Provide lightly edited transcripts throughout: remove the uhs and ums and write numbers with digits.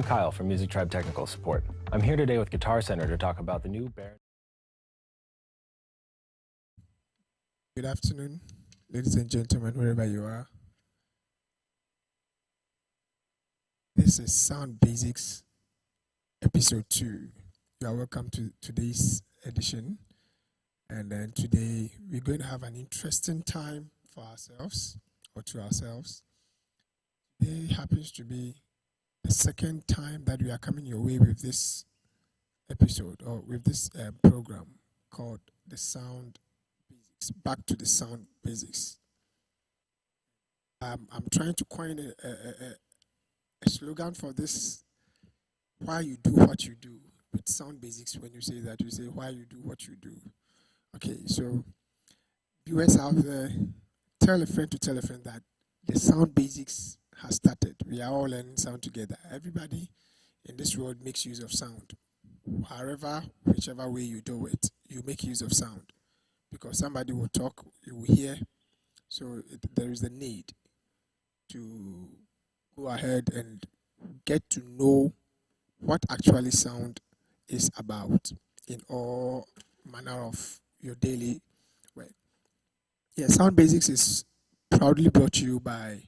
I'm Kyle from Music Tribe Technical Support. I'm here today with Guitar Center to talk about the new Baron. Good afternoon, ladies and gentlemen, wherever you are. This is Sound Basics, episode 2. You are welcome to today's edition. And then today, we're going to have an interesting time for ourselves, or to ourselves. Today happens to be the second time that we are coming your way with this episode, or with this program called the Sound Basics, Back to the Sound Basics. I'm trying to coin a slogan for this: why you do what you do. With Sound Basics, when you say that, you say why you do what you do. Okay, so viewers out there, tell a friend to tell a friend that the Sound Basics has started. We are all learning sound together. Everybody in this world makes use of sound. However, whichever way you do it, you make use of sound. Because somebody will talk, you will hear. So there is a need to go ahead and get to know what actually sound is about in all manner of your daily work. Yeah, Sound Basics is proudly brought to you by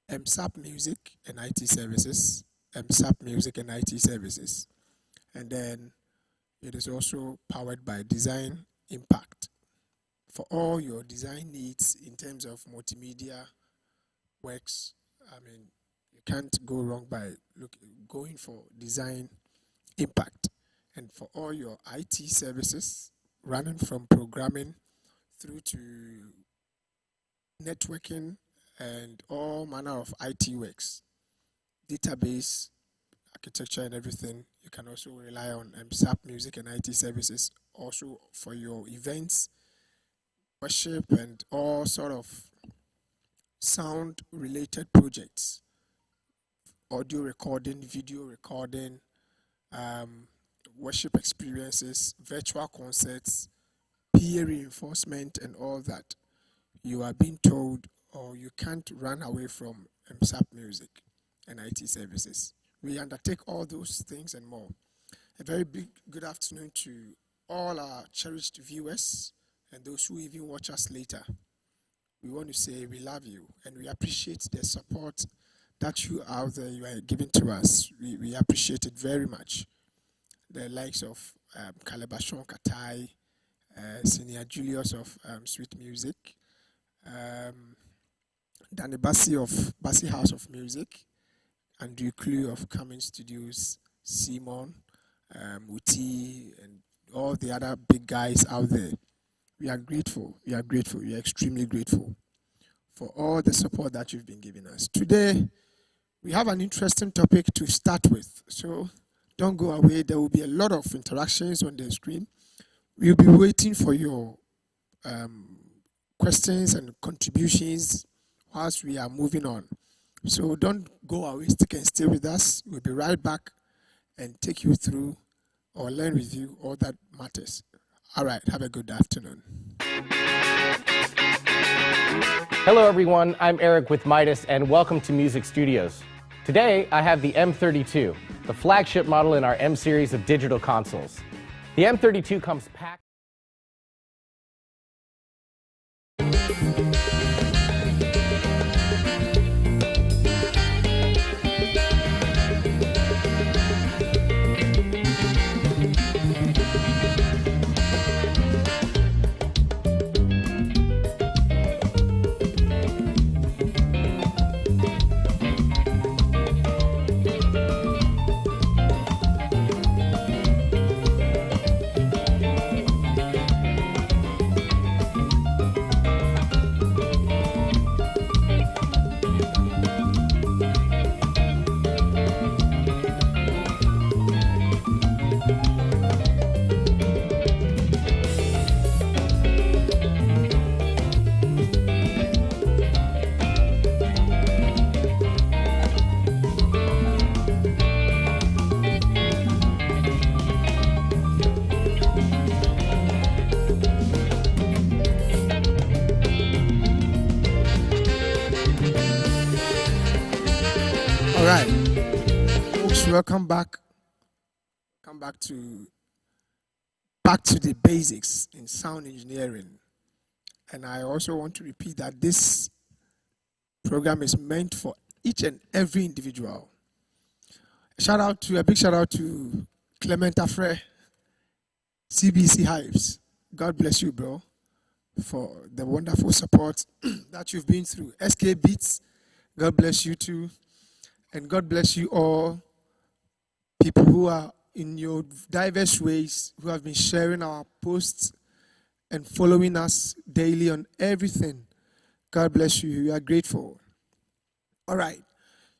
Emsarp Music and IT Services, Emsarp Music and IT Services. And then it is also powered by Design Impact. For all your design needs in terms of multimedia works, I mean, you can't go wrong by going for Design Impact. And for all your IT services, running from programming through to networking and all manner of IT works, database, architecture and everything, you can also rely on Emsarp Music and IT Services. Also for your events, worship and all sort of sound related projects, audio recording, video recording, worship experiences, virtual concerts, peer reinforcement and all that. You are being told, or you can't run away from Emsarp Music and IT Services. We undertake all those things and more. A very big good afternoon to all our cherished viewers and those who even watch us later. We want to say we love you and we appreciate the support that you out there you are giving to us. We appreciate it very much. The likes of Calabashon Katai, Senior Julius of Sweet Music, Danny Bassi of Bassi House of Music, Andrew Clue of KAMEN Studios, Simon, Muti, and all the other big guys out there. We are grateful. We are grateful. We are extremely grateful for all the support that you've been giving us. Today, we have an interesting topic to start with. So don't go away. There will be a lot of interactions on the screen. We'll be waiting for your questions and contributions whilst we are moving on. So don't go away, stick and stay with us. We'll be right back and take you through or learn with you all that matters. All right, have a good afternoon. Hello everyone, I'm Eric with Midas and welcome to Music Studios. Today I have the M32, the flagship model in our M series of digital consoles. The M32 comes packed. welcome back. Come back to the basics in sound engineering. And I also want to repeat that this program is meant for each and every individual. A big shout out to Clement Afre, CBC Hives. God bless you, bro, for the wonderful support that you've been through. SK Beats, God bless you too. And God bless you all, people who are in your diverse ways, who have been sharing our posts and following us daily on everything. God bless you. We are grateful. All right.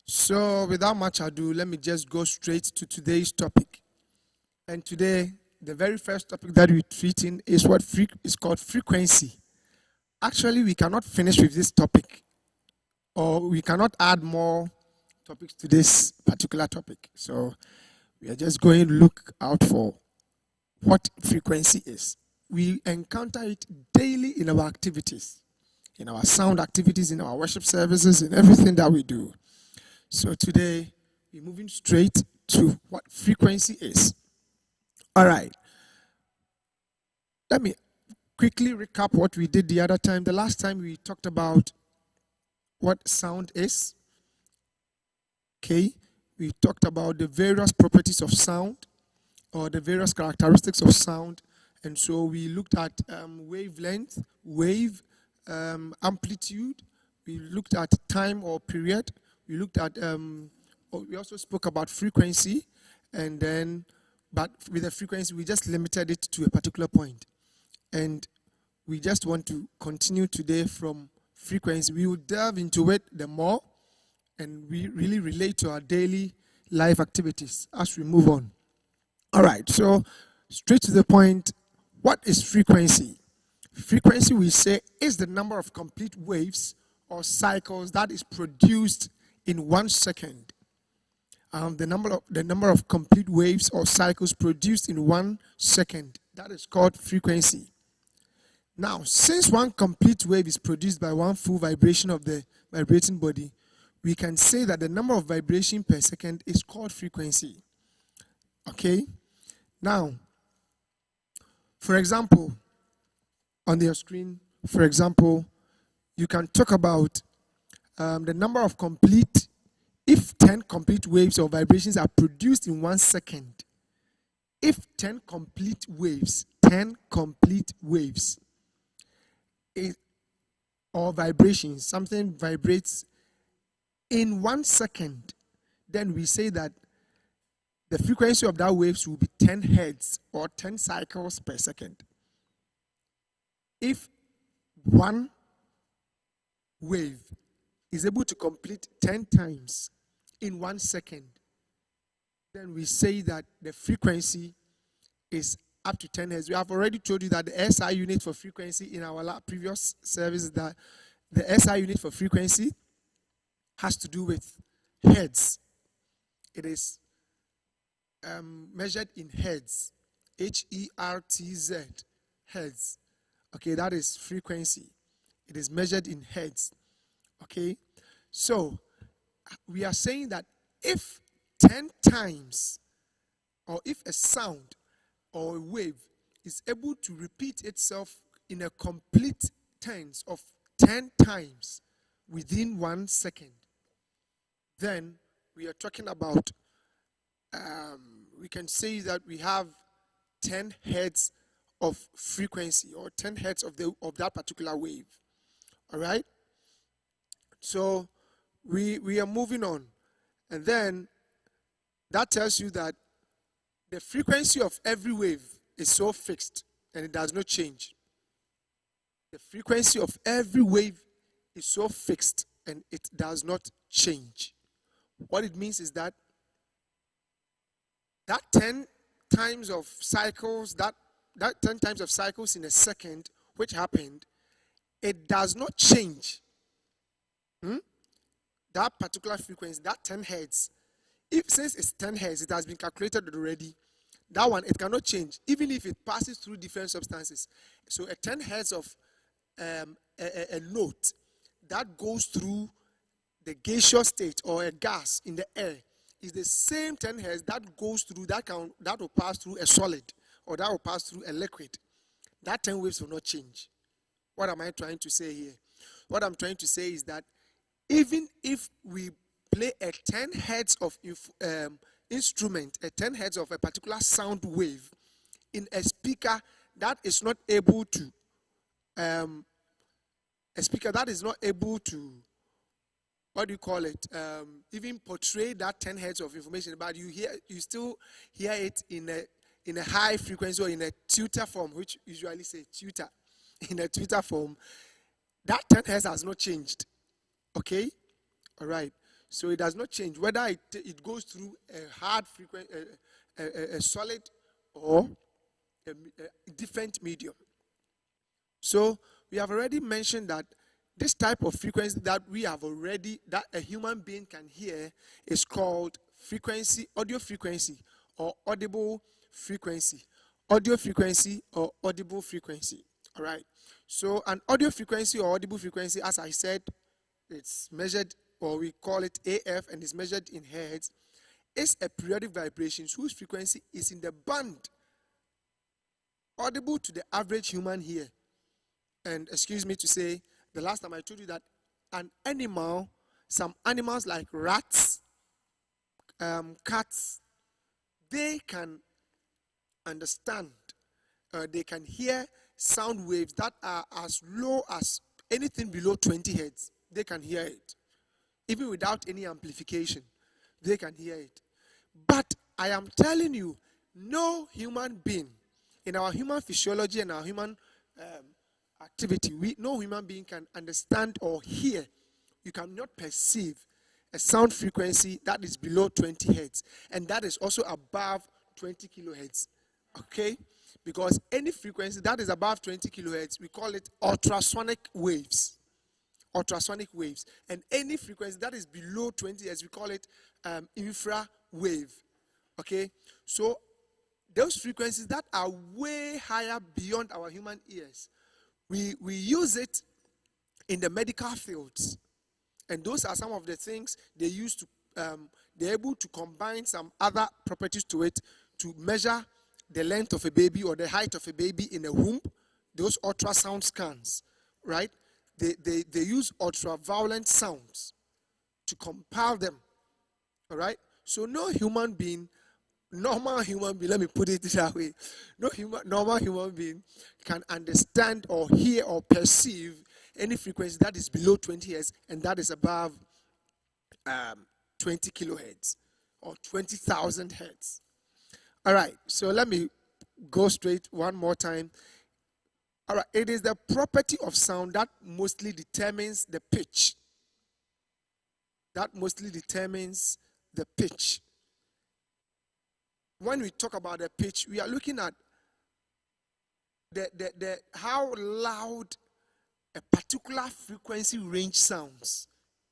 So without much ado, let me just go straight to today's topic. And today, the very first topic that we're treating is what is called frequency. Actually, we cannot finish with this topic, or we cannot add more topics to this particular topic. So we are just going to look out for what frequency is. We encounter it daily in our activities, in our sound activities, in our worship services, in everything that we do. So today, we're moving straight to what frequency is. All right. Let me quickly recap what we did the other time. The last time we talked about what sound is. Okay. We talked about the various properties of sound, or the various characteristics of sound. And so we looked at wavelength, wave, amplitude. We looked at time or period. We looked at, we also spoke about frequency. And then, but with the frequency, we just limited it to a particular point. And we just want to continue today from frequency. We will delve into it the more, and we really relate to our daily life activities as we move on. All right, so straight to the point, what is frequency? Frequency, we say, is the number of complete waves or cycles that is produced in 1 second. The number of complete waves or cycles produced in 1 second, that is called frequency. Now, since one complete wave is produced by one full vibration of the vibrating body, we can say that the number of vibrations per second is called frequency. Okay? Now, for example, on your screen, for example, you can talk about the number of complete, if 10 complete waves or vibrations are produced in 1 second, if 10 complete waves or vibrations, something vibrates in 1 second, then we say that the frequency of that waves will be 10 hertz or 10 cycles per second. If one wave is able to complete 10 times in 1 second, then we say that the frequency is up to 10 hertz. We have already told you that the SI unit for frequency in our previous service is that the SI unit for frequency has to do with hertz. It is measured in hertz, Hertz, hertz. Okay, that is frequency. It is measured in hertz. Okay, so we are saying that if 10 times, or if a sound or a wave is able to repeat itself in a complete tense of 10 times within 1 second, then we are talking about, we can say that we have 10 hertz of frequency, or 10 hertz of that particular wave. All right? So we are moving on. And then that tells you that the frequency of every wave is so fixed and it does not change. The frequency of every wave is so fixed and it does not change. What it means is that 10 times of cycles, that 10 times of cycles in a second, which happened, it does not change. That particular frequency, that 10 hertz, since it's 10 hertz, it has been calculated already. That one, it cannot change, even if it passes through different substances. So a 10 hertz of a note that goes through the gaseous state or a gas in the air is the same 10 hertz that goes through, that will pass through a solid, or that will pass through a liquid. That 10 waves will not change. What am I trying to say here? What I'm trying to say is that even if we play a 10 hertz of instrument, a 10 hertz of a particular sound wave in a speaker that is not able to, what do you call it, even portray that 10 hertz of information, but you still hear it in a high frequency or in a tutor form, which usually say tutor, in a tutor form, that 10 hertz has not changed. Okay? All right. So it does not change whether it goes through a hard frequency, a solid, or a different medium. So we have already mentioned that this type of frequency that a human being can hear is called frequency, audio frequency, or audible frequency. Audio frequency or audible frequency. All right. So an audio frequency or audible frequency, as I said, it's measured, or we call it AF, and is measured in hertz, is a periodic vibration whose frequency is in the band audible to the average human ear. And excuse me to say, the last time I told you that some animals like rats, cats, they can understand, they can hear sound waves that are as low as anything below 20 hertz. They can hear it. Even without any amplification, they can hear it. But I am telling you, no human being, in our human physiology and our human activity, no human being can understand or hear. You cannot perceive a sound frequency that is below 20 hertz, and that is also above 20 kilohertz. Okay? Because any frequency that is above 20 kilohertz, we call it ultrasonic waves. Ultrasonic waves. And any frequency that is below 20 hertz, we call it infra wave. Okay? So those frequencies that are way higher beyond our human ears, we use it in the medical fields. And those are some of the things they use to, they're able to combine some other properties to it to measure the length of a baby or the height of a baby in a womb. Those ultrasound scans, right? They use ultraviolet sounds to compile them, all right? So no human being, normal human being, let me put it that way, normal human being can understand or hear or perceive any frequency that is below 20 hertz and that is above 20 kilohertz or 20,000 hertz. All right, so let me go straight one more time. All right, it is the property of sound that mostly determines the pitch. That mostly determines the pitch. When we talk about the pitch, we are looking at the how loud a particular frequency range sounds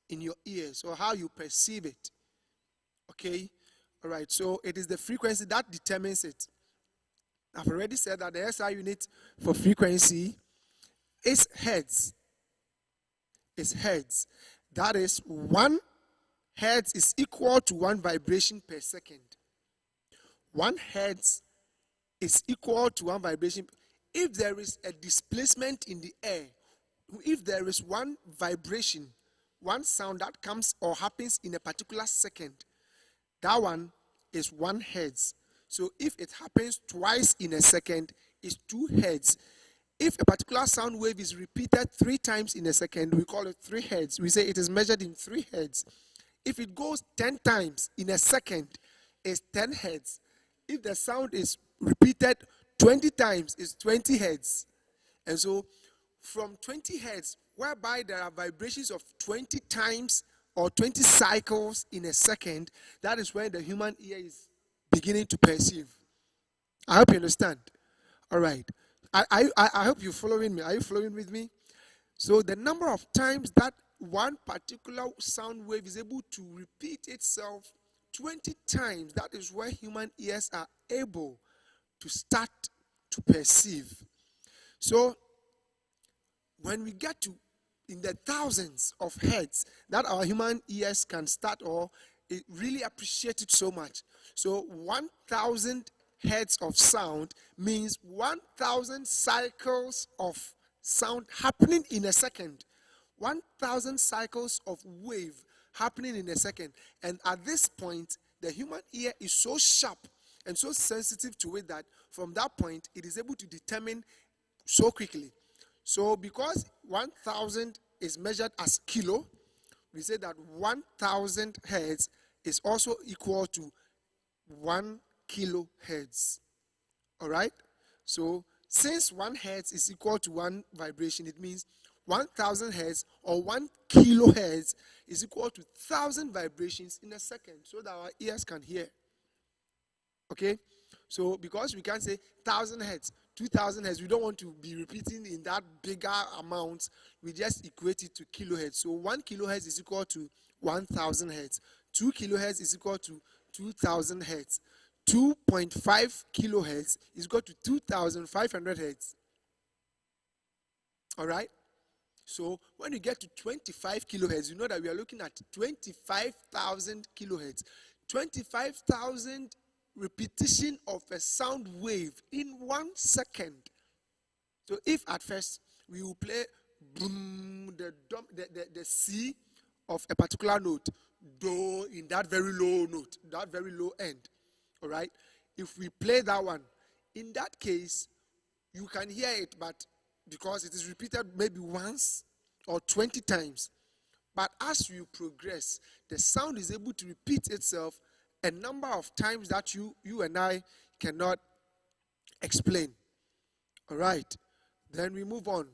in your ears, or how you perceive it. Okay? All right, so it is the frequency that determines it. I've already said that the SI unit for frequency is hertz. Is hertz. That is 1 hertz is equal to 1 vibration per second. 1 hertz is equal to 1 vibration. If there is a displacement in the air, if there is one vibration, one sound that comes or happens in a particular second, that one is 1 hertz. So if it happens twice in a second, it's 2 hertz. If a particular sound wave is repeated 3 times in a second, we call it 3 hertz. We say it is measured in 3 hertz. If it goes 10 times in a second, it's 10 hertz. If the sound is repeated 20 times, it's 20 hertz. And so from 20 hertz, whereby there are vibrations of 20 times or 20 cycles in a second, that is when the human ear is beginning to perceive. I hope you understand. All right. I hope you're following me. Are you following with me? So the number of times that one particular sound wave is able to repeat itself 20 times, that is where human ears are able to start to perceive. So when we get to in the thousands of hertz that our human ears can start, or it really appreciate it so much. So 1,000 hertz of sound means 1,000 cycles of sound happening in a second. 1,000 cycles of wave happening in a second. And at this point, the human ear is so sharp and so sensitive to it that from that point, it is able to determine so quickly. So because 1,000 is measured as kilo, we say that 1,000 hertz is also equal to 1 kilohertz. All right? So since 1 hertz is equal to 1 vibration, it means 1,000 hertz or 1 kilohertz is equal to 1,000 vibrations in a second, so that our ears can hear. Okay? So because we can't say 1,000 hertz, 2,000 hertz, we don't want to be repeating in that bigger amount. We just equate it to kilohertz. So 1 kilohertz is equal to 1,000 hertz. 2 kilohertz is equal to 2,000 hertz. 2.5 kilohertz is equal to 2,500 hertz. All right? So when you get to 25 kilohertz, you know that we are looking at 25,000 kilohertz. 25,000 repetition of a sound wave in 1 second. So if at first we will play boom, the C of a particular note, do, in that very low note, that very low end, all right? If we play that one, in that case, you can hear it, but because it is repeated maybe once or 20 times. But as you progress, the sound is able to repeat itself a number of times that you and I cannot explain. All right. Then we move on.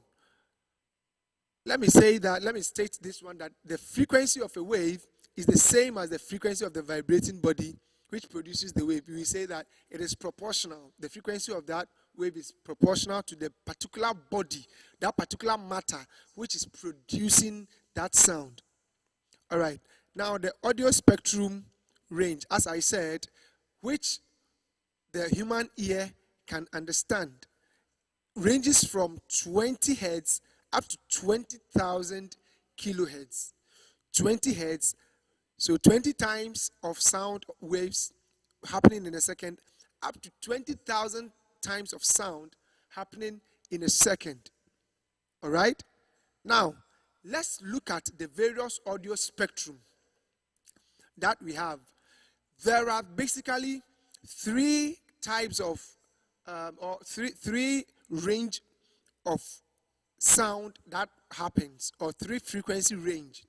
Let me state this one, that the frequency of a wave is the same as the frequency of the vibrating body which produces the wave. We say that it is proportional. The frequency of that wave is proportional to the particular body, that particular matter which is producing that sound. All right. Now the audio spectrum range, as I said, which the human ear can understand, ranges from 20 hertz up to 20,000 kilohertz. 20 hertz, so 20 times of sound waves happening in a second, up to 20,000 times of sound happening in a second. All right? Now, let's look at the various audio spectrum that we have. There are basically three types of, or three range of sound that happens, or three frequency range.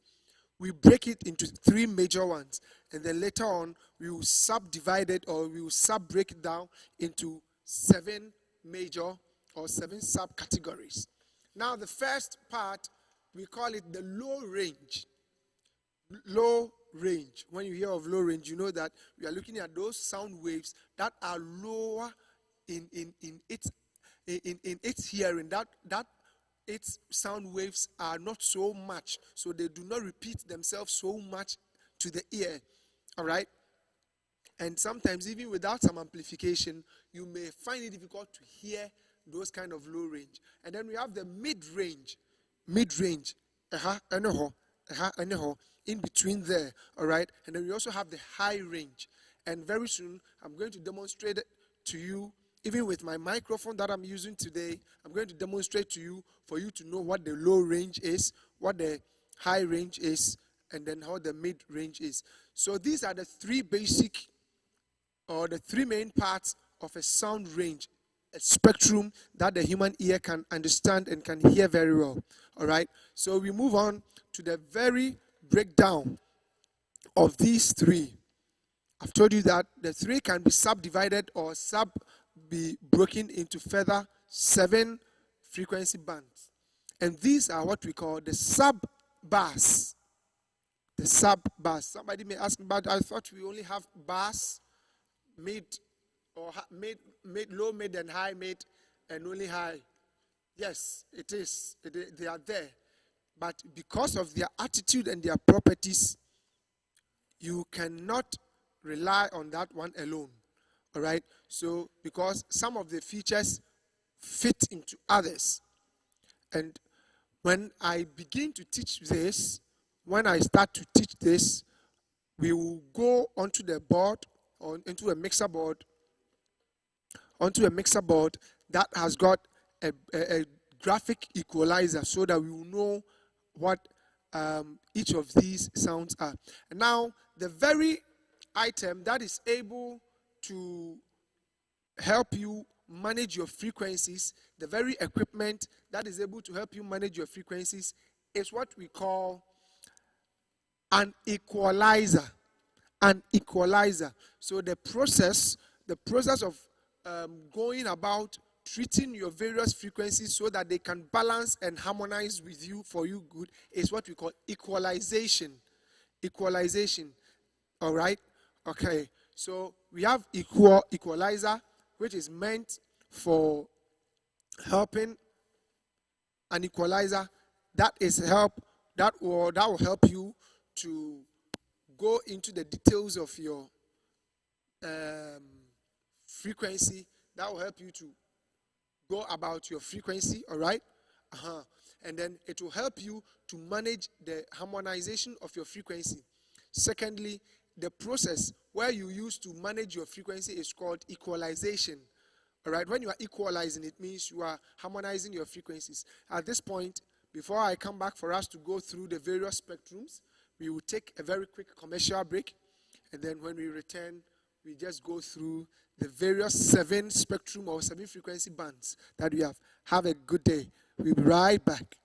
We break it into three major ones, and then later on we will subdivide it, or we will sub-break it down into 7 major or 7 subcategories. Now the first part, we call it the low range. Low range. When you hear of low range, you know that we are looking at those sound waves that are lower in its hearing, that its sound waves are not so much, so they do not repeat themselves so much to the ear. All right? And sometimes even without some amplification, you may find it difficult to hear those kind of low range. And then we have the mid-range, in between there, all right? And then we also have the high range. And very soon, I'm going to demonstrate it to you, even with my microphone that I'm using today. I'm going to demonstrate to you for you to know what the low range is, what the high range is, and then how the mid-range is. So these are the three basic, or the three main parts of a sound range, a spectrum that the human ear can understand and can hear very well. All right? So we move on to the very breakdown of these three. I've told you that the three can be subdivided or be broken into further 7 frequency bands. And these are what we call the sub-bass. The sub-bass. Somebody may ask about, I thought we only have bass, mid, or mid, low, mid, and high, mid, and only high. Yes, it is. They are there. But because of their attitude and their properties, you cannot rely on that one alone. All right? So, because some of the features fit into others. And when I begin to teach this, when I start to teach this, we will go onto the board, onto a mixer board that has got a graphic equalizer, so that we will know what each of these sounds are. And now, the very item that is able to help you manage your frequencies, the very equipment that is able to help you manage your frequencies, is what we call an equalizer. An equalizer. So the process of going about treating your various frequencies so that they can balance and harmonize with you for you good is what we call equalization. Equalization. All right? Okay. So we have equalizer, which is meant for helping. An equalizer that will help you to go into the details of your frequency. That will help you to go about your frequency, all right? And then it will help you to manage the harmonization of your frequency. Secondly, the process where you use to manage your frequency is called equalization. All right, when you are equalizing, it means you are harmonizing your frequencies. At this point, before I come back for us to go through the various spectrums, we will take a very quick commercial break. And then when we return, we just go through the various 7 spectrum or 7 frequency bands that we have. Have a good day. We'll be right back.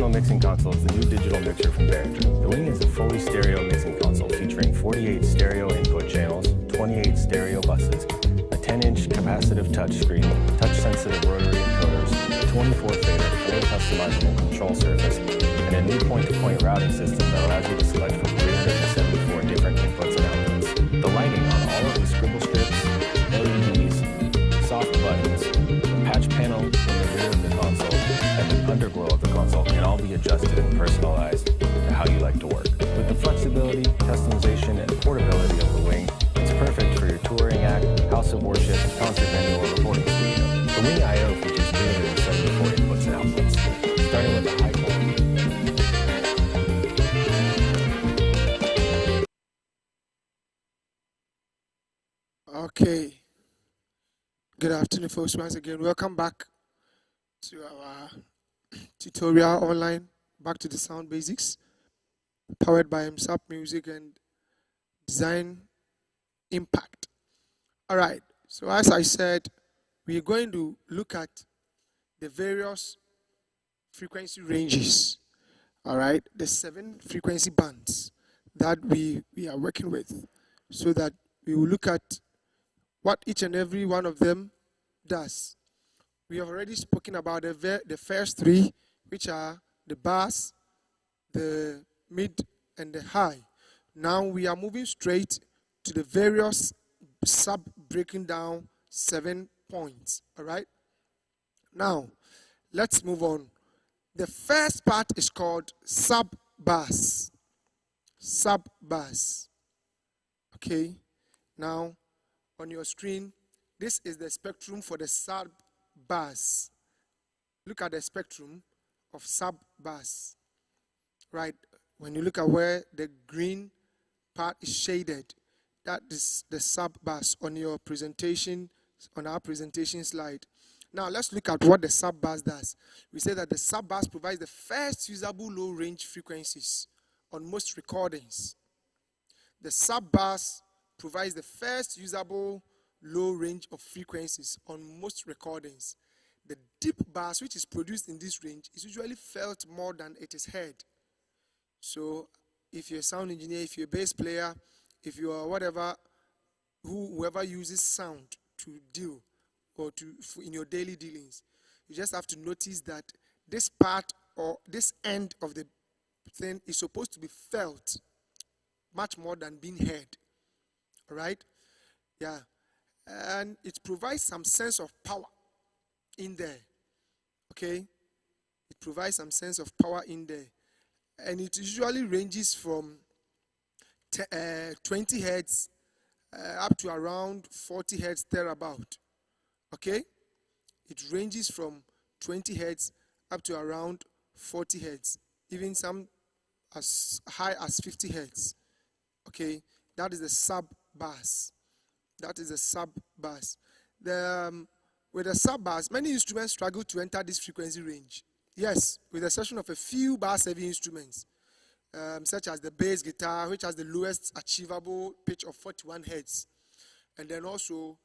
Professional Mixing Console is the new digital mixer from Behringer. The Wing is a fully stereo mixing console featuring 48 stereo input channels, 28 stereo buses, a 10-inch capacitive touchscreen, touch-sensitive rotary encoders, a 24-fader, fully customizable control surface, and a new point-to-point routing system that allows you to select from 374 different inputs and outputs. The lighting on all of the scribble strips, LEDs, soft buttons, the patch panel in the rear of the console, and the underglow of the console can all be adjusted and personalized to how you like to work. With the flexibility, customization, and portability of the Wing, it's perfect for your touring act, house of worship, concert venue, or recording studio. The Wing I/O features 374 inputs and outputs, starting with a high quality. Okay. Good afternoon, folks. Once again, welcome back to our tutorial online, back to the sound basics, powered by Emsarp Music and Design Impact. All right. So as I said, we're going to look at the various frequency ranges. All right, the 7 frequency bands that we are working with, so that we will look at what each and every one of them does. We have already spoken about the first 3, which are the bass, the mid, and the high. Now we are moving straight to the various breaking down 7 points. All right. Now let's move on. The first part is called sub bass. Sub bass. Okay. Now on your screen, this is the spectrum for the sub bass. Look at the spectrum of sub bass. Right. When you look at where the green part is shaded, that is the sub bass on your presentation, on our presentation slide. Now let's look at what the sub bass does. We say that the sub bass provides the first usable low range frequencies on most recordings. The sub bass provides the first usable low range of frequencies on most recordings. The deep bass, which is produced in this range, is usually felt more than it is heard. So if you're a sound engineer, if you're a bass player, if you are whatever, whoever uses sound to deal or in your daily dealings, you just have to notice that this part or this end of the thing is supposed to be felt much more than being heard. All right? Yeah. And it provides some sense of power in there. Okay? It provides some sense of power in there. And it usually ranges from 20 hertz up to around 40 hertz thereabout. Okay? It ranges from 20 hertz up to around 40 hertz, even some as high as 50 hertz. Okay? That is the sub bass. That is the sub bass. With the sub bass, many instruments struggle to enter this frequency range. Yes, with the exception of a few bass-heavy instruments, such as the bass guitar, which has the lowest achievable pitch of 41 hertz. And then also,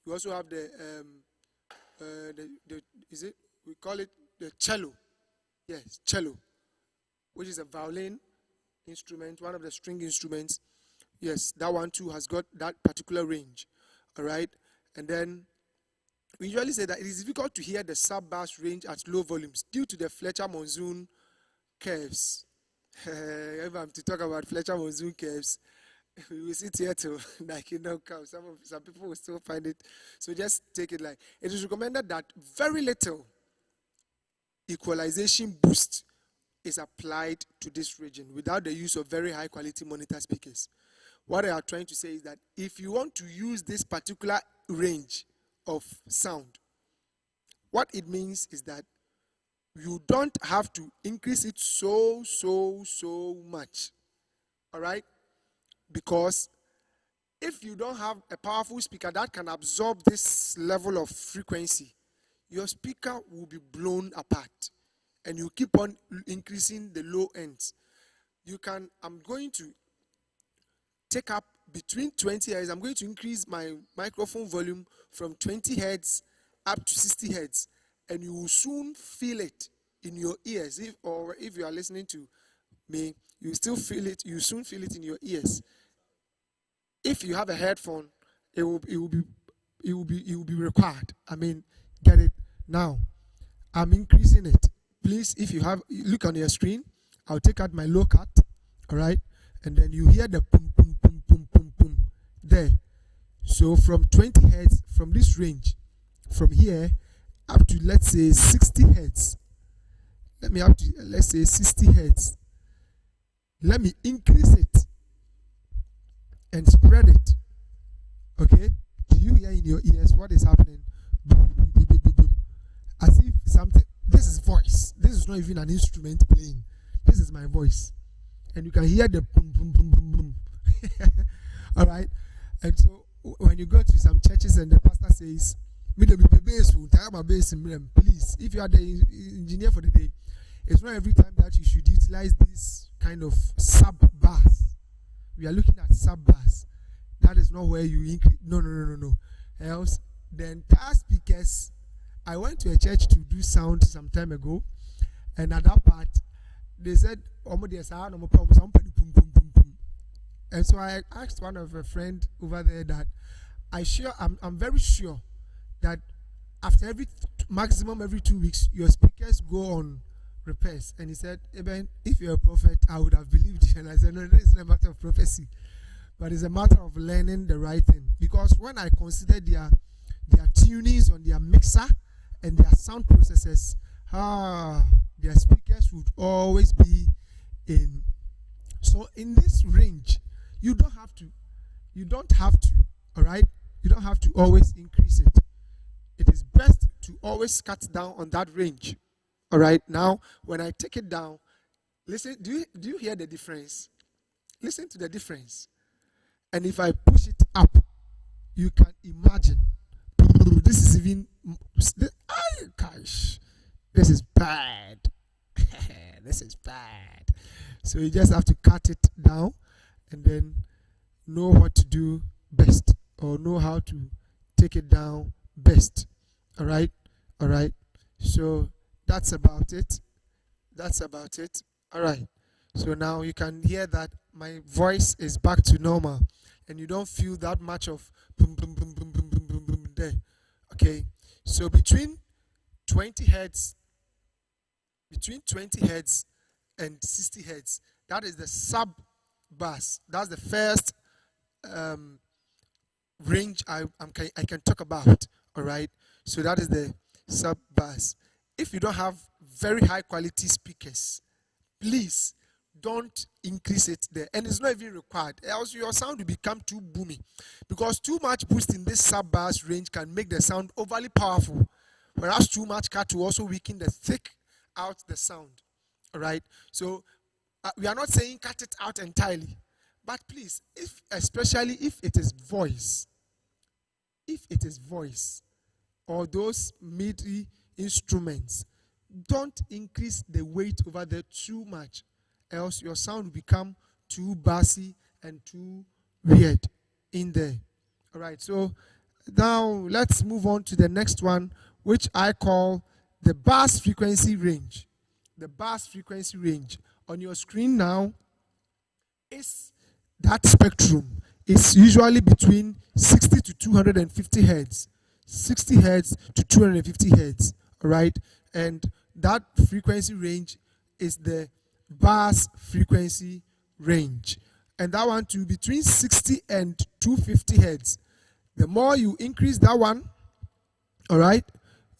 we also have we call it the cello. Yes, cello, which is a violin instrument, one of the string instruments. Yes, that one too has got that particular range. All right. And then we usually say that it is difficult to hear the sub-bass range at low volumes due to the Fletcher-Monsoon curves. If I'm to talk about Fletcher-Monsoon curves, we will sit here till come. Some people will still find it. So just take it like it is recommended that very little equalization boost is applied to this region without the use of very high quality monitor speakers. What I are trying to say is that if you want to use this particular range of sound, what it means is that you don't have to increase it so much. All right? Because if you don't have a powerful speaker that can absorb this level of frequency, your speaker will be blown apart and you keep on increasing the low ends. I'm going to take up between 20 hertz. I'm going to increase my microphone volume from 20 hertz up to 60 hertz, and you will soon feel it in your ears. If you are listening to me, you still feel it. You soon feel it in your ears. If you have a headphone, it will be required. I mean, get it now. I'm increasing it. Please, if you have, look on your screen. I'll take out my low cut. All right, and then you hear the boom, boom, boom, boom, boom, boom there. So from 20 hertz, from this range, from here up to, let's say, 60 hertz. Let's say 60 hertz. Let me increase it and spread it. Okay? Do you hear in your ears what is happening? Boom, boom, boom, boom, boom, boom. As if something, this is voice. This is not even an instrument playing. This is my voice. And you can hear the boom, boom, boom, boom, boom. All right? And so when you go to some churches and the pastor says, please, if you are the engineer for the day, it's not every time that you should utilize this kind of sub-bass. We are looking at sub-bass. That is not where you increase. No. Else, the entire speakers, I went to a church to do sound some time ago, and at that part, they said, and so I asked one of a friend over there that I'm very sure that after maximum every 2 weeks, your speakers go on repairs. And he said, Eben, if you're a prophet, I would have believed you. And I said, no, it's not a matter of prophecy, but it's a matter of learning the right thing. Because when I consider their tunings on their mixer and their sound processes, their speakers would always be in. So in this range, you don't have to, all right? You don't have to always increase it. It is best to always cut down on that range. All right, now when I take it down, listen, do you hear the difference? Listen to the difference. And if I push it up, you can imagine. This is even, gosh, this is bad. This is bad. So you just have to cut it down and then know what to do best, or know how to take it down best. All right? So that's about it. All right. So now you can hear that my voice is back to normal, and you don't feel that much of boom, boom, boom, boom, boom, boom, boom, boom there. Okay. So between 20 hertz and 60 hertz, that is the sub bass. That's the first range I can talk about. All right. So that is the sub bass. If you don't have very high quality speakers, please don't increase it there. And it's not even required. Else your sound will become too boomy, because too much boost in this sub bass range can make the sound overly powerful, whereas too much cut will also weaken the thick out the sound. All right. So we are not saying cut it out entirely, but please, especially if it is voice, or those MIDI instruments, don't increase the weight over there too much, else your sound will become too bassy and too weird in there. All right, so now let's move on to the next one, which I call the bass frequency range. The bass frequency range on your screen now is that spectrum. It's usually between 60 to 250 hertz. 60 hertz to 250 hertz, all right? And that frequency range is the bass frequency range. And that one too, between 60 and 250 hertz. The more you increase that one, all right?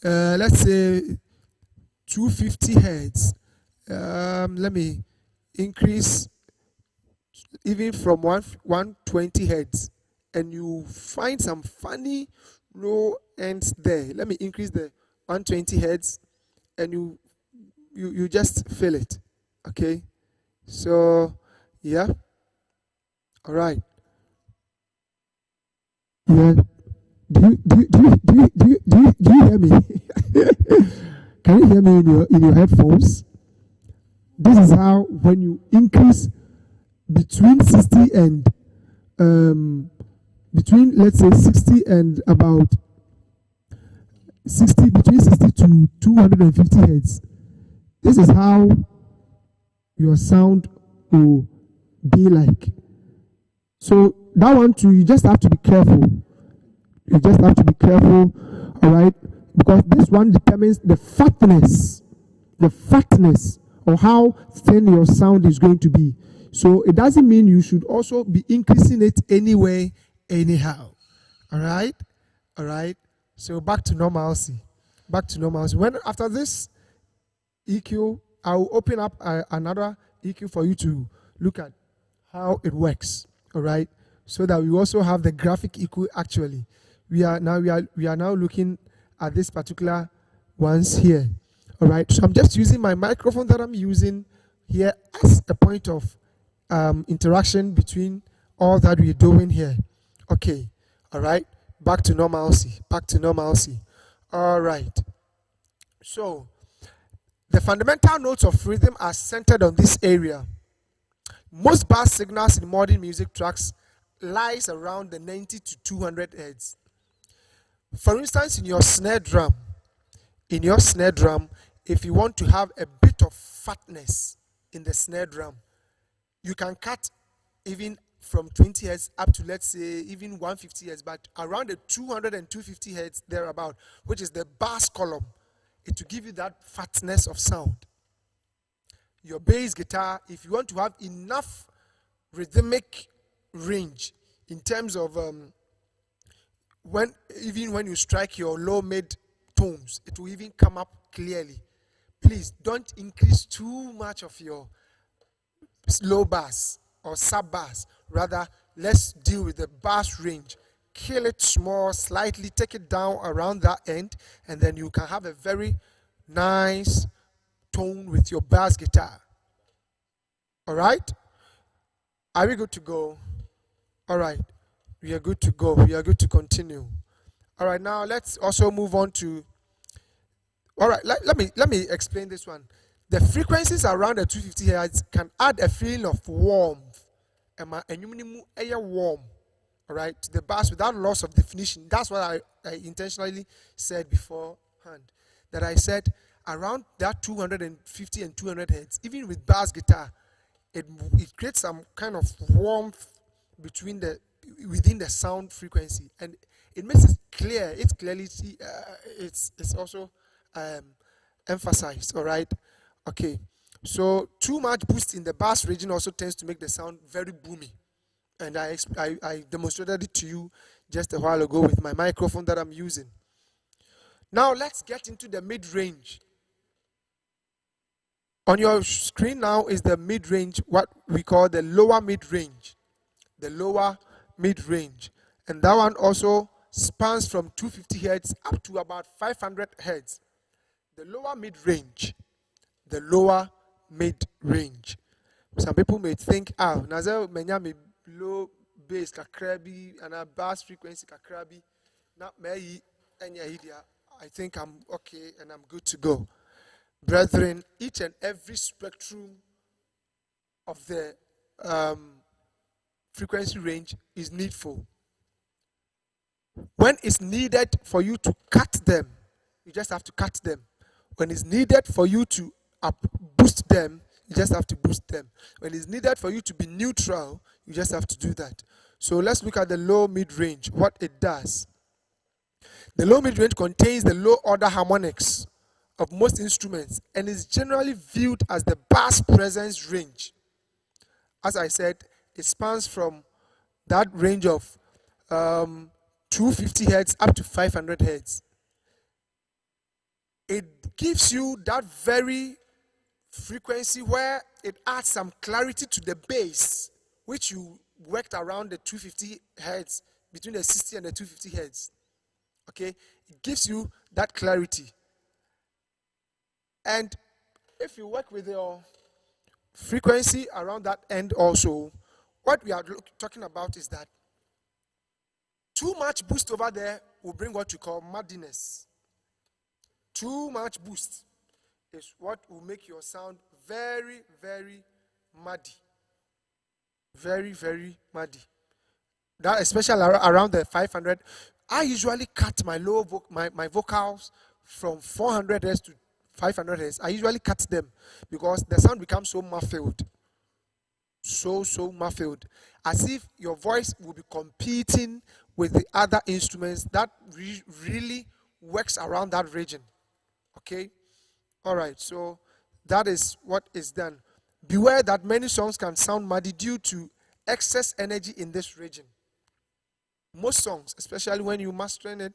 Let's say 250 hertz. Let me increase even from 120 hertz. And you find some funny low ends there. Let me increase the 120 hertz, and you just feel it. Okay, so yeah, all right. Yeah, do you hear me? Can you hear me in your headphones? This is how, when you increase between 60 and between, let's say, 60 and about 60, between 60 to 250 hertz, this is how your sound will be like. So that one too, you just have to be careful. You just have to be careful, all right? Because this one determines the fatness of how thin your sound is going to be. So it doesn't mean you should also be increasing it anyway, anyhow. All right? All right? So back to normalcy. When after this EQ, I'll open up another EQ for you to look at how it works. All right? So that we also have the graphic EQ actually. We are now looking at this particular ones here. All right, so I'm just using my microphone that I'm using here as a point of interaction between all that we're doing here. Okay, all right, back to normalcy. All right, so the fundamental notes of rhythm are centered on this area. Most bass signals in modern music tracks lies around the 90 to 200 hertz. For instance, in your snare drum, if you want to have a bit of fatness in the snare drum, you can cut even from 20 hertz up to, let's say, even 150 hertz, but around the 200 and 250 hertz thereabout, which is the bass column, it will give you that fatness of sound. Your bass guitar, if you want to have enough rhythmic range in terms of when you strike your low mid tones, it will even come up clearly. Please don't increase too much of your low bass or sub bass. Rather, let's deal with the bass range. Kill it small, slightly, take it down around that end, and then you can have a very nice tone with your bass guitar. All right? Are we good to go? All right. We are good to go. We are good to continue. All right. Now let's also move on to. All right. Let me explain this one. The frequencies around the 250 hertz can add a feeling of warmth. Warm. All right, to the bass without loss of definition. That's what I intentionally said beforehand. That I said around that 250 and 200 hertz, even with bass guitar, it creates some kind of warmth within the sound frequency, and it makes it clear. It's clearly it's also emphasized. All right, okay. So too much boost in the bass region also tends to make the sound very boomy. And I demonstrated it to you just a while ago with my microphone that I'm using. Now let's get into the mid-range. On your screen now is the mid-range, what we call the lower mid-range. The lower mid-range. And that one also spans from 250 hertz up to about 500 hertz. The lower mid-range. The lower mid-range. Some people may think, Nazel menya me low bass kakrabi and a bass frequency kakrabi. Not me any idea. I think I'm okay and I'm good to go. Brethren, each and every spectrum of the frequency range is needful. When it's needed for you to cut them, you just have to cut them. When it's needed for you to boost them, you just have to boost them. When it's needed for you to be neutral, you just have to do that. So let's look at the low mid-range, what it does. The low mid-range contains the low order harmonics of most instruments and is generally viewed as the bass presence range. As I said, it spans from that range of 250 hertz up to 500 hertz. It gives you that very frequency where it adds some clarity to the bass, which you worked around the 250 hertz, between the 60 and the 250 hertz. Okay, it gives you that clarity. And if you work with your frequency around that end also, what we are talking about is that too much boost over there will bring what you call muddiness. Too much boost is what will make your sound very, very muddy. Very, very muddy. That especially around the 500. I usually cut my my vocals from 400 hertz to 500 hertz, I usually cut them because the sound becomes so muffled. So muffled. As if your voice will be competing with the other instruments that really works around that region. Okay? Alright, so that is what is done. Beware that many songs can sound muddy due to excess energy in this region. Most songs, especially when you mastering it,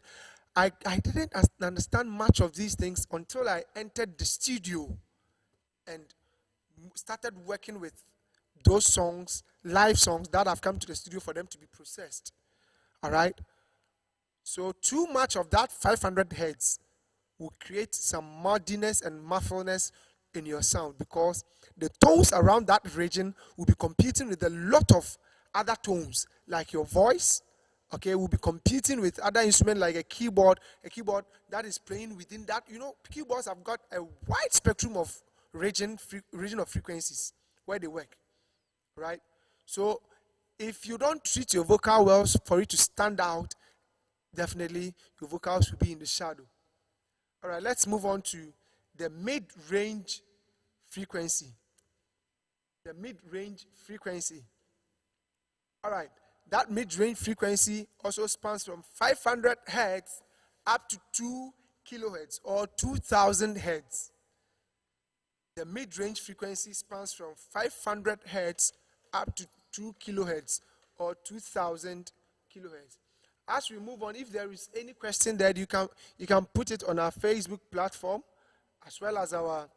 I didn't understand much of these things until I entered the studio and started working with those songs, live songs that have come to the studio for them to be processed. Alright? So too much of that 500 hertz will create some muddiness and muffledness in your sound because the tones around that region will be competing with a lot of other tones, like your voice, okay, will be competing with other instruments like a keyboard that is playing within that. You know, keyboards have got a wide spectrum of region of frequencies where they work, right? So if you don't treat your vocal well for it to stand out, definitely your vocals will be in the shadow. All right, let's move on to the mid-range frequency. The mid-range frequency. All right, that mid-range frequency also spans from 500 hertz up to 2 kilohertz or 2000 hertz. The mid-range frequency spans from 500 hertz up to 2 kilohertz or 2000 kilohertz. As we move on, if there is any question there, you can put it on our Facebook platform as well as our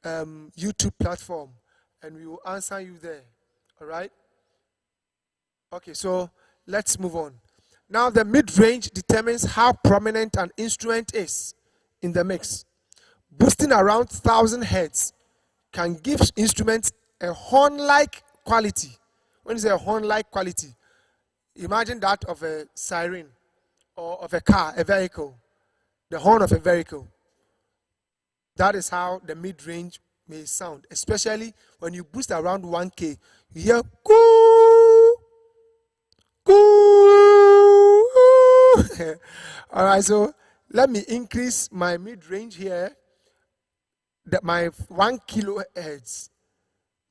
YouTube platform, and we will answer you there. All right? Okay, so let's move on. Now, the mid-range determines how prominent an instrument is in the mix. Boosting around 1000 hertz can give instruments a horn-like quality. When you say a horn-like quality, imagine that of a siren or of a car, a vehicle, the horn of a vehicle. That is how the mid-range may sound, especially when you boost around 1K. You hear coo, coo. All right, so let me increase my mid-range here, my 1 kilohertz,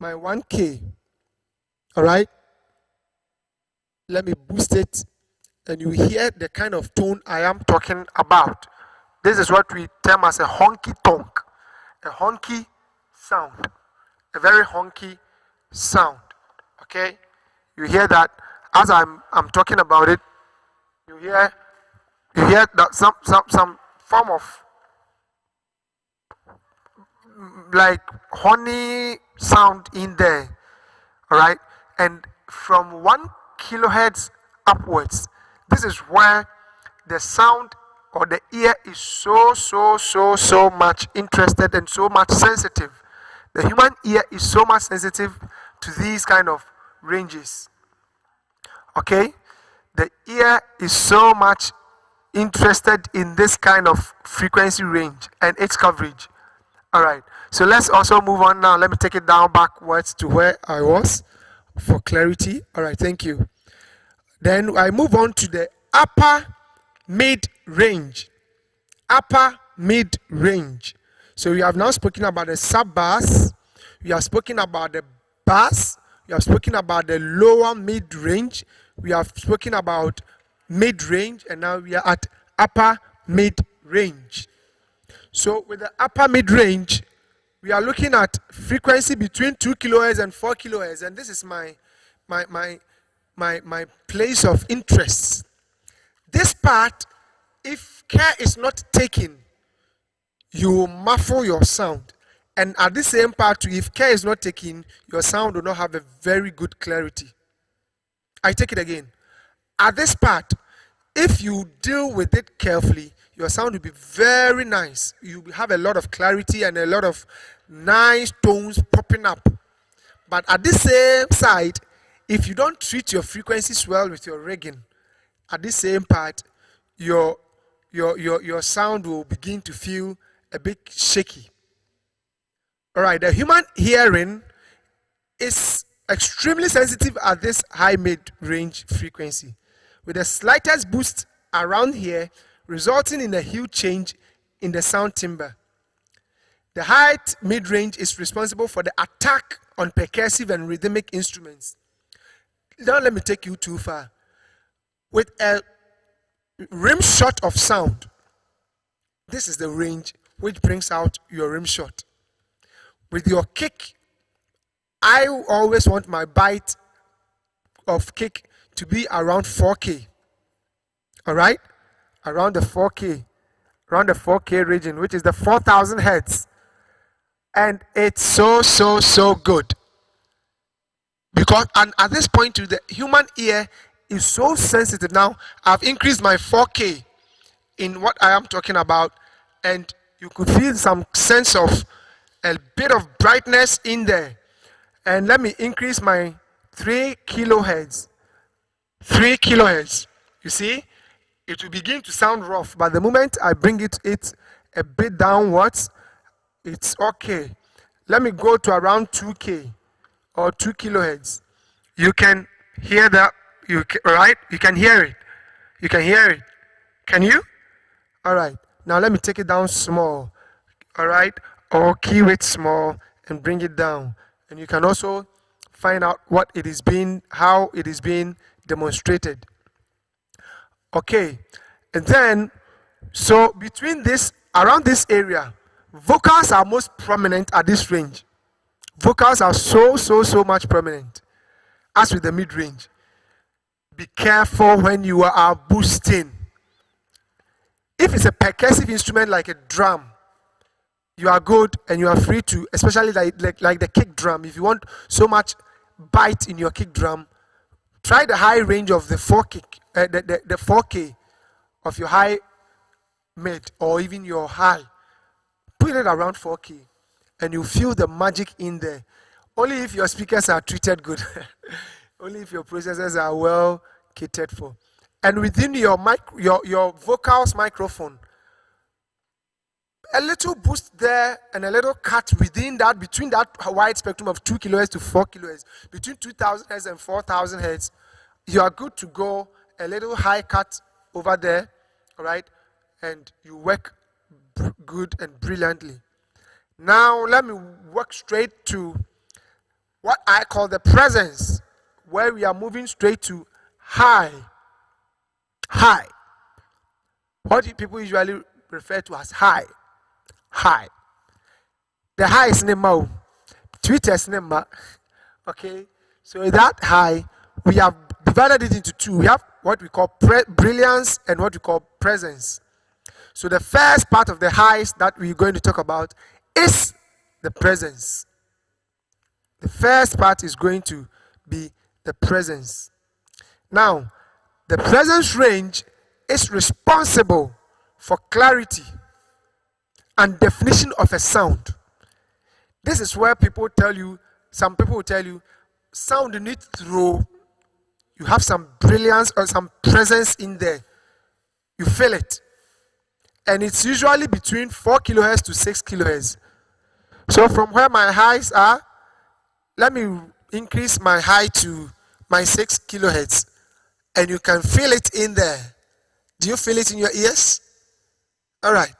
my 1K. All right? Let me boost it, and you hear the kind of tone I am talking about. This is what we term as a honky tonk, a honky sound, a very honky sound. Okay, you hear that as I'm talking about it. You hear that some form of like honey sound in there. All right, and from 1 kilohertz upwards, this is where the sound or the ear is so much interested and so much sensitive. The human ear is so much sensitive to these kind of ranges. Okay, the ear is so much interested in this kind of frequency range and its coverage. All right, so let's also move on now. Let me take it down backwards to where I was for clarity. All right, thank you. Then I move on to the upper mid-range. Upper mid-range. So we have now spoken about the sub-bass. We have spoken about the bass. We have spoken about the lower mid-range. We have spoken about mid-range, and now we are at upper mid-range. So with the upper mid-range, we are looking at frequency between 2 kilohertz and 4 kilohertz, and this is my place of interest. This part, if care is not taken, you will muffle your sound. And at the same part too, if care is not taken, your sound will not have a very good clarity. I take it again. At this part, if you deal with it carefully, your sound will be very nice. You will have a lot of clarity and a lot of nice tones popping up. But at the same side, if you don't treat your frequencies well with your rigging, at the same part, your sound will begin to feel a bit shaky. All right, the human hearing is extremely sensitive at this high mid-range frequency, with the slightest boost around here resulting in a huge change in the sound timbre. The height mid-range is responsible for the attack on percussive and rhythmic instruments. Now let me take you too far. With a rim shot of sound, this is the range which brings out your rim shot. With your kick, I always want my bite of kick to be around 4K. Alright? Around the 4K region, which is the 4000 hertz. And it's so good. Because and at this point, the human ear is so sensitive. Now, I've increased my 4K in what I am talking about, and you could feel some sense of a bit of brightness in there. And let me increase my 3 kilohertz. 3 kilohertz. You see, it will begin to sound rough, but the moment I bring it a bit downwards, it's okay. Let me go to around 2K or 2 kilohertz. You can hear that, right? You can hear it. You can hear it. Can you? All right. Now let me take it down small. All right? Or key it small and bring it down. And you can also find out what it is being, how it is being demonstrated. Okay. And then, so between this, around this area, vocals are most prominent at this range. Vocals are so much prominent. As with the mid-range, be careful when you are boosting. If it's a percussive instrument like a drum, you are good and you are free to, especially like the kick drum. If you want so much bite in your kick drum, try the high range of the 4K, the 4K of your high mid or even your high. Put it around 4K and you feel the magic in there. Only if your speakers are treated good. Only if your processors are well catered for. And within your vocals microphone, a little boost there and a little cut within that, between that wide spectrum of 2 kilohertz to 4 kilohertz, between 2000 hertz and 4000 hertz, you are good to go. A little high cut over there, all right, and you work good and brilliantly. Now let me work straight to what I call the presence, where we are moving straight to high. High. What do people usually refer to as high? High. The high is Nemo. Twitter's Nemo. Okay. So that high, we have divided it into two. We have what we call brilliance and what we call presence. So the first part of the highs that we're going to talk about is the presence. The first part is going to be the presence. Now, the presence range is responsible for clarity and definition of a sound. This is where people tell you, some people will tell you, sound needs through. You have some brilliance or some presence in there. You feel it. And it's usually between 4 kilohertz to 6 kilohertz. So from where my highs are, let me increase my high to my 6 kilohertz. And you can feel it in there. Do you feel it in your ears? All right.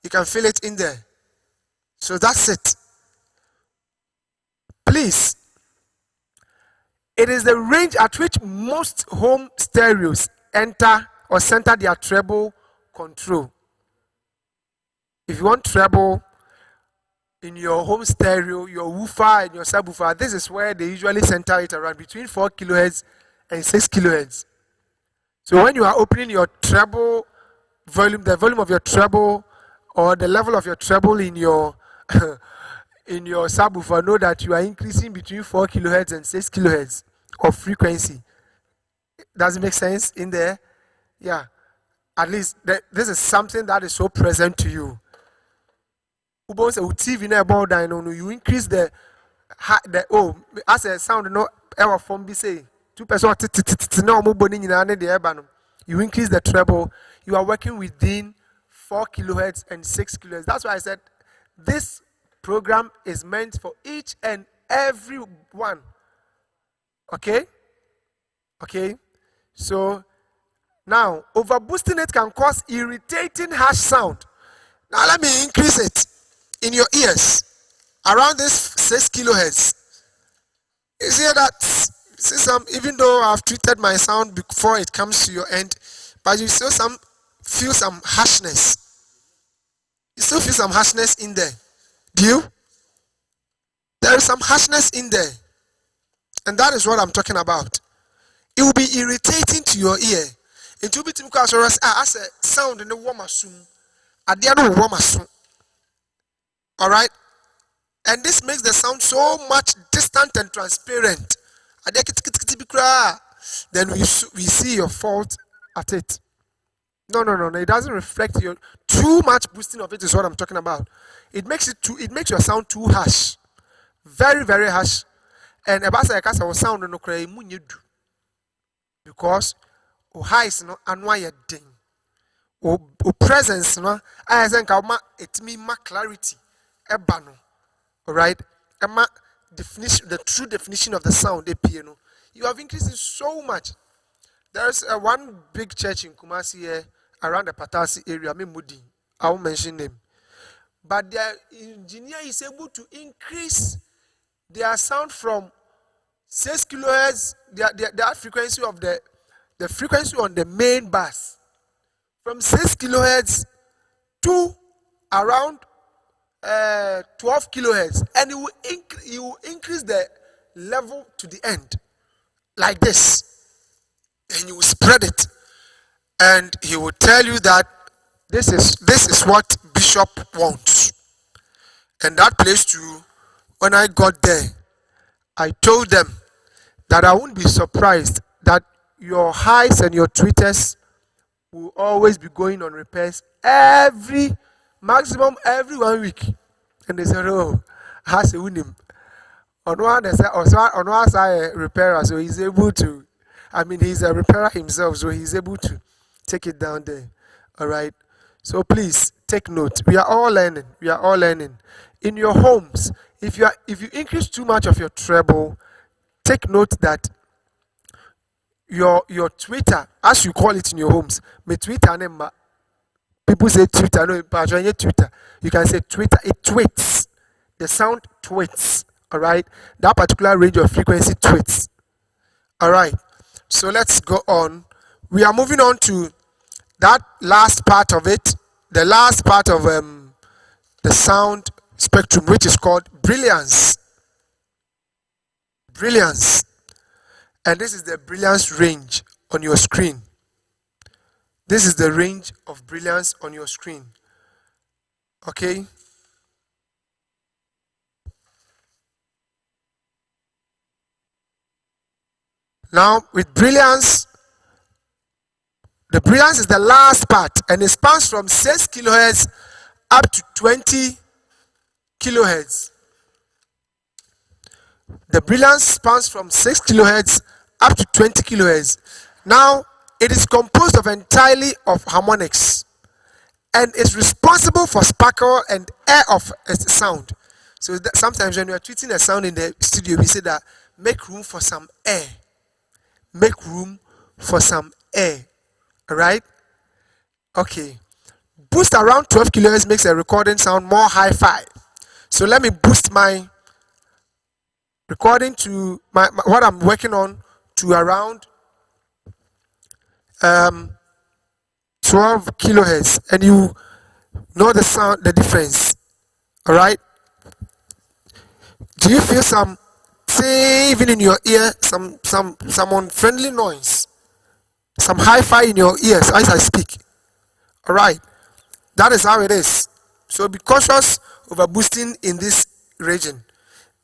You can feel it in there. So that's it. Please. It is the range at which most home stereos enter or center their treble control. If you want treble in your home stereo, your woofer and your subwoofer, this is where they usually center it around between 4 kilohertz and 6 kilohertz. So when you are opening your treble volume, the volume of your treble or the level of your treble in your in your subwoofer, know that you are increasing between 4 kilohertz and 6 kilohertz of frequency. Does it make sense in there? Yeah. At least this is something that is so present to you. You increase the as a sound no ever form be say 2% you increase the treble. You are working within 4 kilohertz and 6 kilohertz. That's why I said this program is meant for each and every one. Okay? Okay? So now overboosting it can cause irritating harsh sound. Now let me increase it. in your ears, around this 6 kilohertz. You see that? See some, even though I've treated my sound before it comes to your end, but you still feel some harshness. You still feel some harshness in there. Do you? There is some harshness in there. And that is what I'm talking about. It will be irritating to your ear. It will be because as a sound in the warm assume. At the end of warm assume. Alright? And this makes the sound so much distant and transparent. Then we see your fault at it. No. It doesn't reflect your too much boosting of it is what I'm talking about. It makes your sound too harsh. Very, very harsh. And about the sound no cray because highs no annoy ding. O presence no I think it mean clarity. Ebano. Alright? Definition, the true definition of the sound, you have increased it so much. There's one big church in Kumasi here around the Patasi area, Mudi. I won't mention name. But the engineer is able to increase their sound from 6 kilohertz, the frequency of the frequency on the main bass, from 6 kilohertz to around 12 kilohertz, and it will increase the level to the end like this, and you will spread it, and he will tell you that this is what Bishop wants. And that place too, when I got there, I told them that I wouldn't be surprised that your highs and your tweeters will always be going on repairs maximum every 1 week. And they said, oh, has a winning. On one side, repairer, so he's able to, he's a repairer himself, so he's able to take it down there. All right. So please take note. We are all learning. In your homes, if you increase too much of your treble, take note that your tweeter, as you call it in your homes, tweeter. People say Twitter, no, Twitter. You can say Twitter, it tweets. The sound tweets, all right? That particular range of frequency tweets. All right, so let's go on. We are moving on to that last part of it, the last part of the sound spectrum, which is called brilliance. Brilliance. And this is the brilliance range on your screen. This is the range of brilliance on your screen. Okay? Now, with brilliance, the brilliance is the last part, and it spans from 6 kilohertz up to 20 kilohertz. The brilliance spans from 6 kilohertz up to 20 kilohertz. Now, it is composed of entirely of harmonics and is responsible for sparkle and air of a sound. So sometimes when you are treating a sound in the studio, we say that make room for some air. Make room for some air. Alright? Okay. Boost around 12 kilohertz makes a recording sound more hi-fi. So let me boost my recording to what I'm working on to around 12 kilohertz, and you know the sound, the difference. All right? Do you feel some, say, even in your ear, some unfriendly noise, some hi-fi in your ears as I speak? All right? That is how it is. So be cautious over boosting in this region,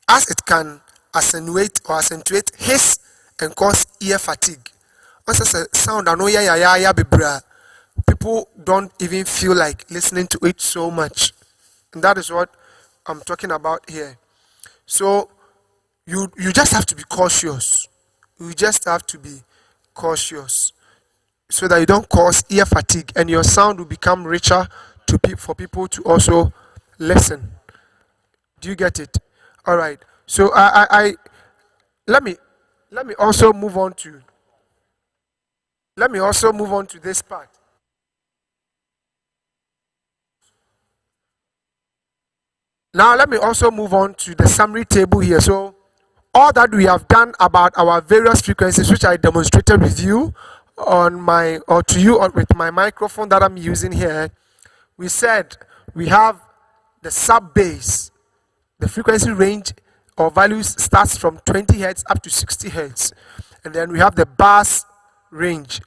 as it can attenuate hiss and cause ear fatigue. Once a sound, people don't even feel like listening to it so much. And that is what I'm talking about here. So you just have to be cautious. You just have to be cautious so that you don't cause ear fatigue and your sound will become richer for people to also listen. Do you get it? All right. So let me also move on to this part. Now let me also move on to the summary table here. So all that we have done about our various frequencies, which I demonstrated with you on my, or to you, or with my microphone that I'm using here, we said we have the sub bass. The frequency range or values starts from 20 hertz up to 60 hertz. And then we have the bass range.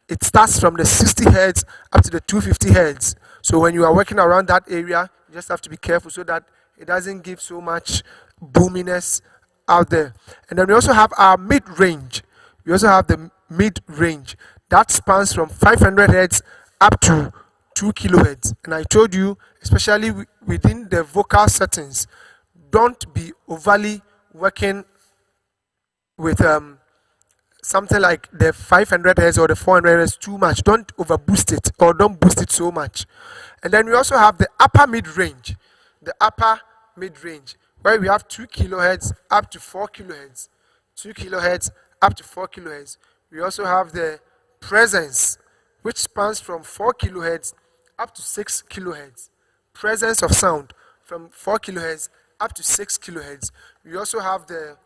It starts from the 60 hertz up to the 250 hertz. So when you are working around that area, you just have to be careful so that it doesn't give so much boominess out there. And then we also have our mid-range. We also have the mid-range. That spans from 500 hertz up to 2 kilohertz. And I told you, especially within the vocal settings, don't be overly working with something like the 500 hertz or the 400 hertz too much. Don't overboost it, or don't boost it so much. And then we also have the upper mid-range. The upper mid-range, where we have 2 kilohertz up to 4 kilohertz. 2 kilohertz up to 4 kilohertz. We also have the presence, which spans from 4 kilohertz up to 6 kilohertz. Presence of sound from 4 kilohertz up to 6 kilohertz. We also have the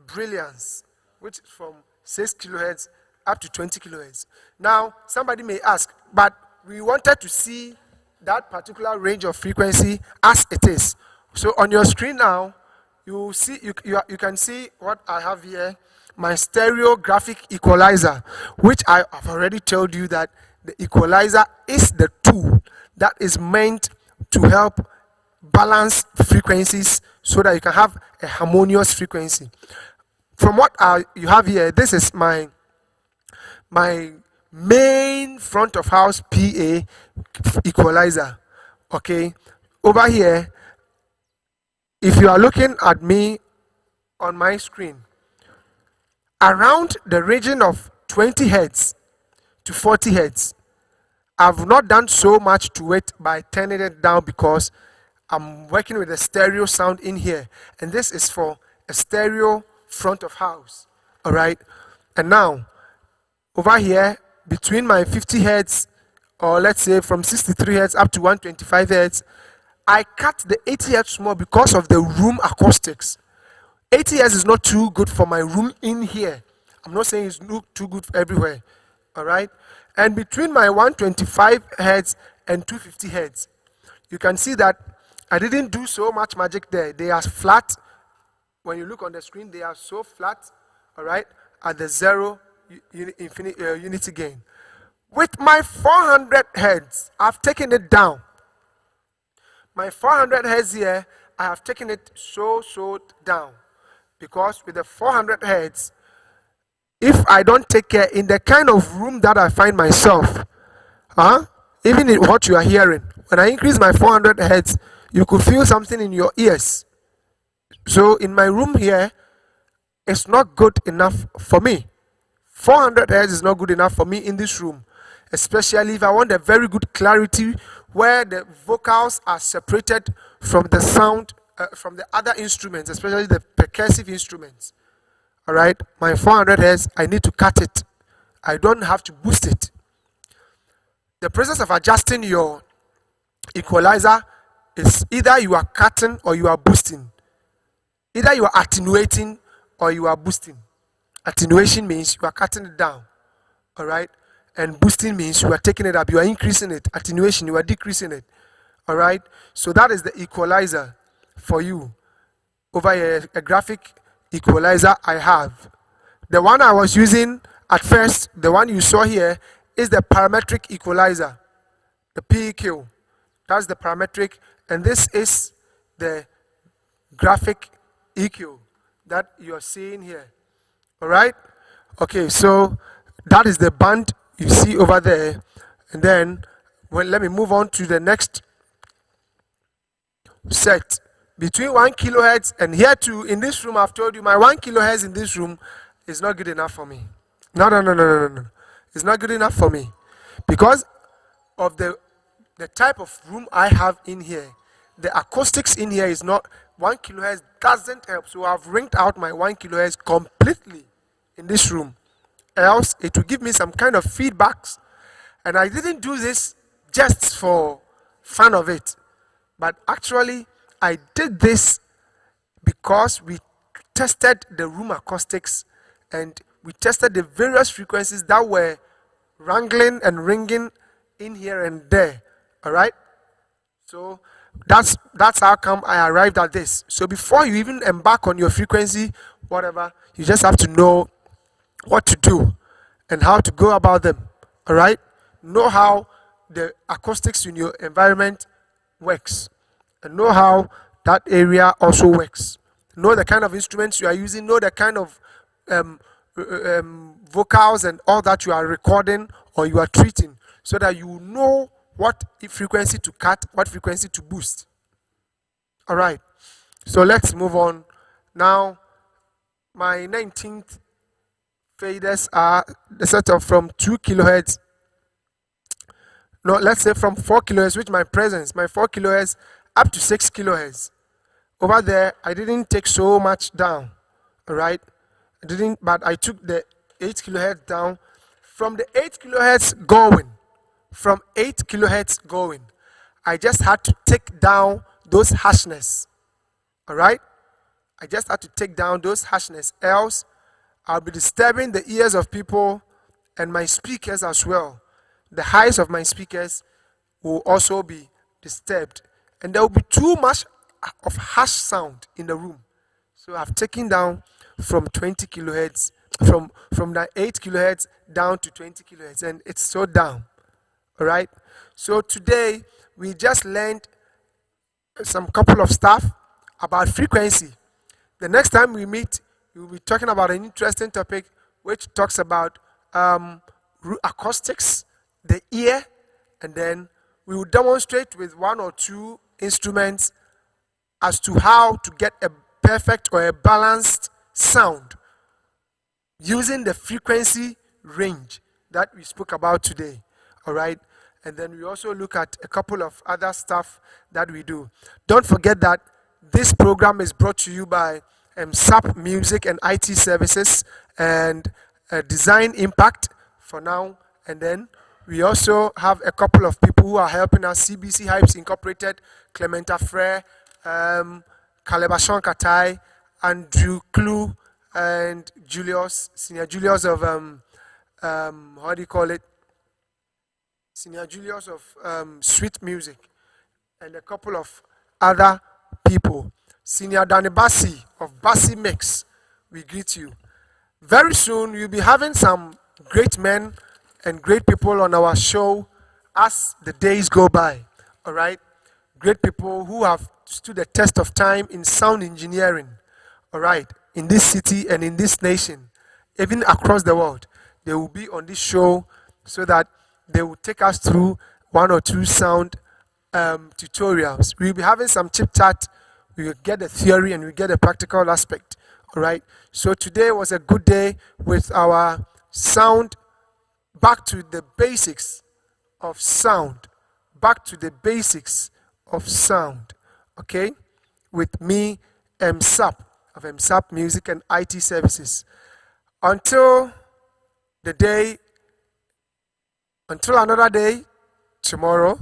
brilliance, which is from 6 kilohertz up to 20 kilohertz. Now, somebody may ask, but we wanted to see that particular range of frequency as it is. So on your screen now, you see, you can see what I have here, my stereo graphic equalizer, which I have already told you that the equalizer is the tool that is meant to help balance frequencies so that you can have a harmonious frequency. From what you have here, this is my main front of house PA equalizer. Okay, over here, if you are looking at me on my screen, around the region of 20 hertz to 40 hertz, I've not done so much to it by turning it down because I'm working with a stereo sound in here, and this is for a stereo front of house. All right, and now over here between my 50 hertz, or let's say from 63 hertz up to 125 hertz, I cut the 80 hertz more because of the room acoustics. 80 hertz is not too good for my room in here. I'm not saying it's too good everywhere. All right, and between my 125 hertz and 250 hertz, you can see that I didn't do so much magic there. They are flat. When you look on the screen, they are so flat, all right, at the zero unity gain. With my 400 hertz, I've taken it down. My 400 hertz here, I have taken it so down. Because with the 400 hertz, if I don't take care in the kind of room that I find myself, even in what you are hearing, when I increase my 400 hertz, you could feel something in your ears. So in my room here, it's not good enough for me. 400 hertz is not good enough for me in this room, especially if I want a very good clarity where the vocals are separated from the sound, from the other instruments, especially the percussive instruments. All right, my 400 hertz, I need to cut it. I don't have to boost it. The process of adjusting your equalizer is either you are cutting or you are boosting. Either you are attenuating or you are boosting. Attenuation means you are cutting it down. All right, and boosting means you are taking it up, you are increasing it. Attenuation, you are decreasing it. All right, so that is the equalizer for you. Over here, a graphic equalizer I have. The one I was using at first, the one you saw here, is the parametric equalizer, the PEQ. That's the parametric, and this is the graphic EQ that you're seeing here. All right, okay, so that is the band you see over there. And then let me move on to the next set. Between 1 kilohertz and here too, in this room, I've told you my 1 kilohertz in this room is not good enough for me. No. It's not good enough for me because of the type of room I have in here. The acoustics in here is not 1 kilohertz, doesn't help. So I've ringed out my 1 kilohertz completely in this room. Else it will give me some kind of feedbacks. And I didn't do this just for fun of it. But actually, I did this because we tested the room acoustics and we tested the various frequencies that were wrangling and ringing in here and there. All right. So that's how come I arrived at this. So before you even embark on your frequency, whatever, you just have to know what to do and how to go about them. All right. Know how the acoustics in your environment works and know how that area also works. Know the kind of instruments you are using. Know the kind of vocals and all that you are recording or you are treating, so that you know what frequency to cut, what frequency to boost. All right, so let's move on. Now, my 19th faders are the set of from 2 kilohertz. No, let's say from 4 kilohertz, which my 4 kilohertz up to 6 kilohertz. Over there, I didn't take so much down. All right, I didn't, but I took the 8 kilohertz down. From the 8 kilohertz going, I just had to take down those harshness. All right, I just had to take down those harshness, else I'll be disturbing the ears of people and my speakers as well. The highs of my speakers will also be disturbed, and there will be too much of harsh sound in the room. So I've taken down from 20 kilohertz, from the 8 kilohertz down to 20 kilohertz, and it's so down. All right. So today we just learned some couple of stuff about frequency. The next time we meet, we'll be talking about an interesting topic which talks about acoustics, the ear, and then we will demonstrate with 1 or 2 instruments as to how to get a perfect or a balanced sound using the frequency range that we spoke about today. All right. And then we also look at a couple of other stuff that we do. Don't forget that this program is brought to you by Emsarp Music and IT Services and Design Impact for now. And then we also have a couple of people who are helping us: CBC Hypes Incorporated, Clementa Frere, Calebashon Katai, Andrew Clue, and Julius, Senior Julius of how do you call it? Senior Julius of Sweet Music, and a couple of other people. Senior Danny Bassi of Bassi Mix, we greet you. Very soon you'll be having some great men and great people on our show as the days go by. All right, great people who have stood the test of time in sound engineering. All right, in this city and in this nation, even across the world, they will be on this show so that they will take us through 1 or 2 sound tutorials. We'll be having some chip chat. We will get the theory and we get the practical aspect. All right. So today was a good day with our sound. Back to the basics of sound. Back to the basics of sound. Okay. With me, Emsarp of Emsarp Music and IT Services. Until another day, tomorrow,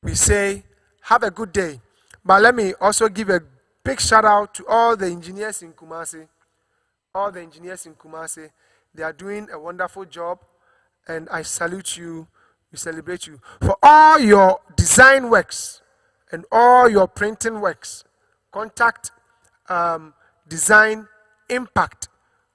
we say, have a good day. But let me also give a big shout out to all the engineers in Kumasi. All the engineers in Kumasi, they are doing a wonderful job, and I salute you, we celebrate you. For all your design works and all your printing works, contact Design Impact.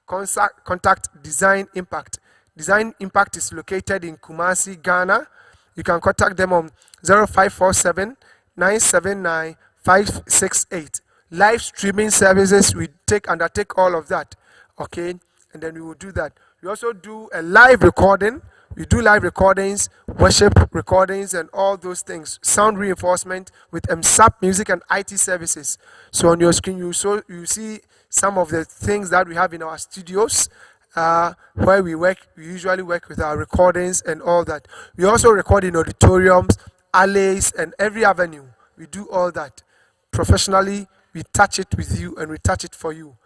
Contact Design Impact. Design Impact is located in Kumasi, Ghana. You can contact them on 0547 979 568. Live streaming services, we undertake all of that. Okay, and then we will do that. We also do a live recording. We do live recordings, worship recordings, and all those things. Sound reinforcement with Emsarp Music and IT Services. So on your screen, you see some of the things that we have in our studios. Where we work, we usually work with our recordings and all that. We also record in auditoriums, alleys, and every avenue. We do all that. Professionally, we touch it with you and we touch it for you.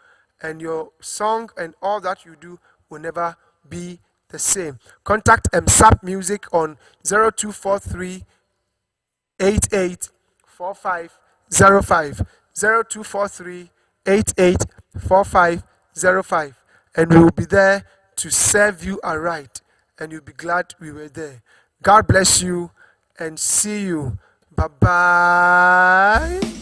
And your song and all that you do will never be the same. Contact Emsarp Music on 0243 8845 4505, 0243 884505, and we will be there to serve you aright, and you'll be glad we were there. God bless you, and see you. Bye-bye.